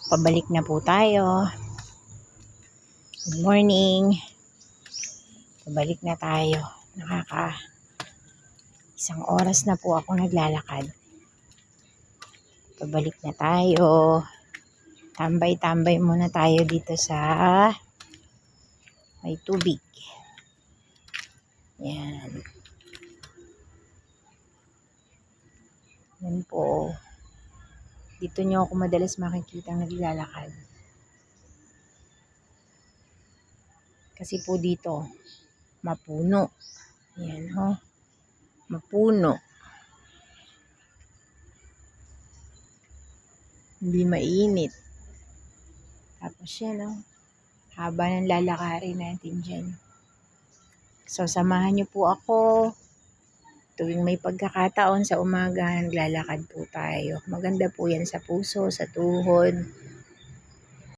Pabalik na po tayo. Good morning. Pabalik na tayo. Isang oras na po ako naglalakad. Pabalik na tayo. Tambay-tambay muna tayo dito sa may tubig. Yan. Yan po. Dito nyo ako madalas makikita naglalakad. Kasi po dito, mapuno. Yan ho. Mapuno. Hindi mainit. Tapos yan o. Haba ng lalakarin natin dyan. So, samahan nyo po ako. Tuwing may pagkakataon sa umaga, naglalakad po tayo. Maganda po yan sa puso, sa tuhod.